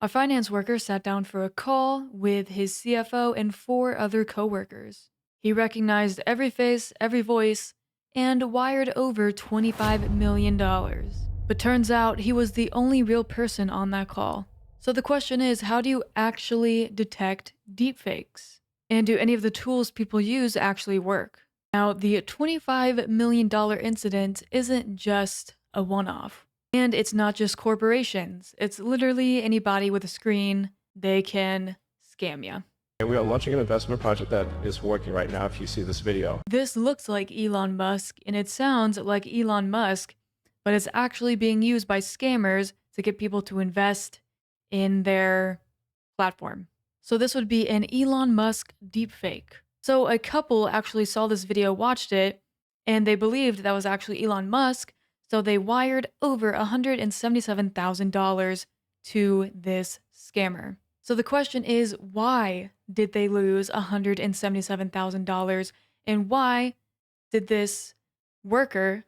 A finance worker sat down for a call with his CFO and four other coworkers. He recognized every face, every voice, and wired over $25 million. But turns out he was the only real person on that call. So the question is, how do you actually detect deepfakes? And do any of the tools people use actually work? Now, the $25 million incident isn't just a one-off. And it's not just corporations. It's literally anybody with a screen. They can scam you. We are launching an investment project that is working right now if you see this video. This looks like Elon Musk and it sounds like Elon Musk, but it's actually being used by scammers to get people to invest in their platform. So this would be an Elon Musk deepfake. So a couple actually saw this video, watched it, and they believed that was actually Elon Musk. So they wired over $177,000 to this scammer. So the question is, why did they lose $177,000? And why did this worker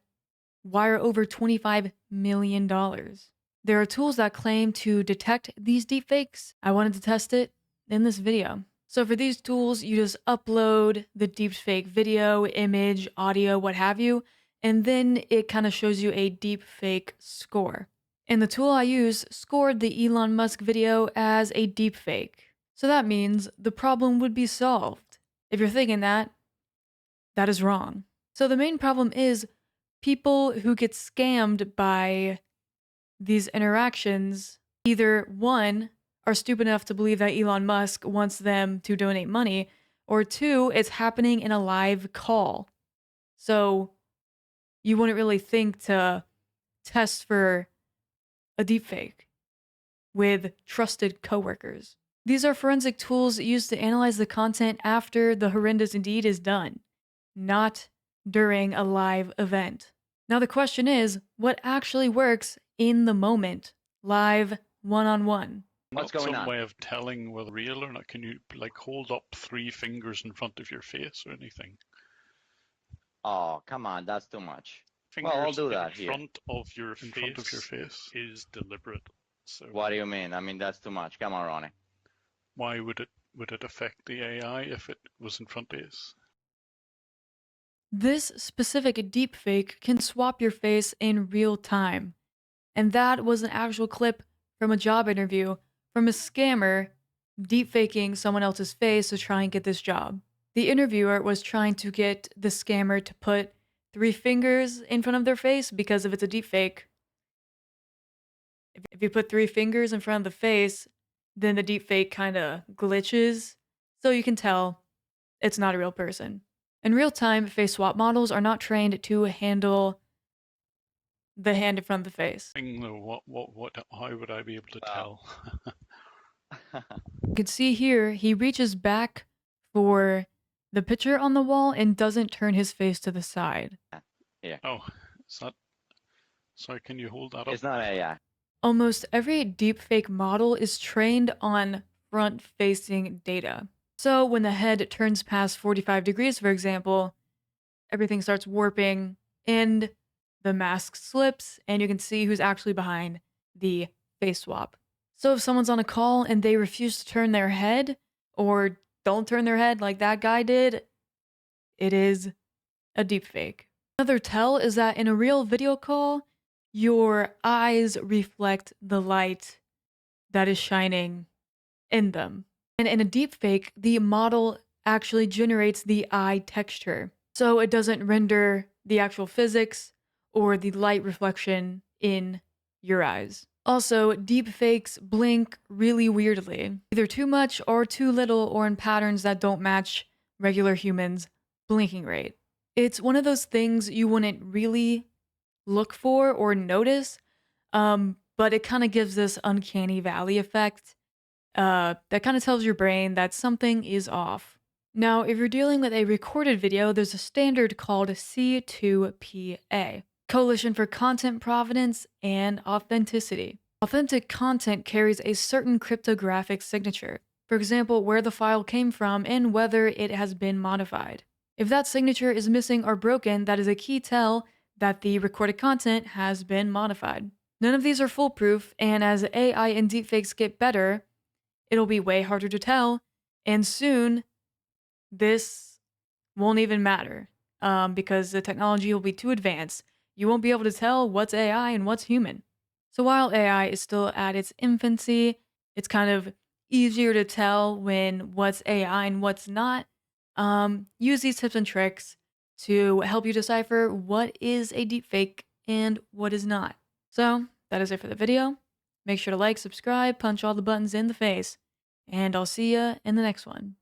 wire over $25 million? There are tools that claim to detect these deepfakes. I wanted to test it in this video. So for these tools, you just upload the deepfake video, image, audio, what have you, and then it kind of shows you a deepfake score. And the tool I use scored the Elon Musk video as a deepfake. So that means the problem would be solved. If you're thinking that, that is wrong. So the main problem is people who get scammed by these interactions either, one, are stupid enough to believe that Elon Musk wants them to donate money, or two, it's happening in a live call. So you wouldn't really think to test for a deepfake with trusted coworkers. These are forensic tools used to analyze the content after the horrendous deed is done, not during a live event. Now the question is, what actually works in the moment, live, one-on-one? What's going on? Some way of telling whether real or not? Can you like hold up 3 fingers in front of your face or anything? Oh, come on, that's too much. Fingers well, I'll do that in here. front of your face is deliberate. So what do you mean? I mean, that's too much. Come on, Ronnie. Why would it affect the AI if it was in front of us? This specific deepfake can swap your face in real time. And that was an actual clip from a job interview from a scammer deepfaking someone else's face to try and get this job. The interviewer was trying to get the scammer to put 3 fingers in front of their face because if it's a deepfake, if you put 3 fingers in front of the face, then the deepfake kind of glitches. So you can tell it's not a real person. In real time, face swap models are not trained to handle the hand in front of the face. How would I be able to tell? You can see here, he reaches back for the picture on the wall and doesn't turn his face to the side. Yeah. Oh, is that... Sorry, can you hold that up? It's not AI. Almost every deepfake model is trained on front-facing data. So when the head turns past 45 degrees, for example, everything starts warping and the mask slips and you can see who's actually behind the face swap. So if someone's on a call and they refuse to turn their head or don't turn their head like that guy did, it is a deepfake. Another tell is that in a real video call, your eyes reflect the light that is shining in them. And in a deepfake, the model actually generates the eye texture. So it doesn't render the actual physics or the light reflection in your eyes. Also, deepfakes blink really weirdly, either too much or too little or in patterns that don't match regular humans' blinking rate. It's one of those things you wouldn't really look for or notice, but it kind of gives this uncanny valley effect that kind of tells your brain that something is off. Now, if you're dealing with a recorded video, there's a standard called C2PA, Coalition for Content Provenance and Authenticity. Authentic content carries a certain cryptographic signature, for example, where the file came from and whether it has been modified. If that signature is missing or broken, that is a key tell that the recorded content has been modified. None of these are foolproof, and as AI and deepfakes get better, it'll be way harder to tell, and soon this won't even matter because the technology will be too advanced. You won't be able to tell what's AI and what's human. So while AI is still at its infancy, it's kind of easier to tell when what's AI and what's not. Use these tips and tricks to help you decipher what is a deepfake and what is not. So that is it for the video. Make sure to like, subscribe, punch all the buttons in the face, and I'll see ya in the next one.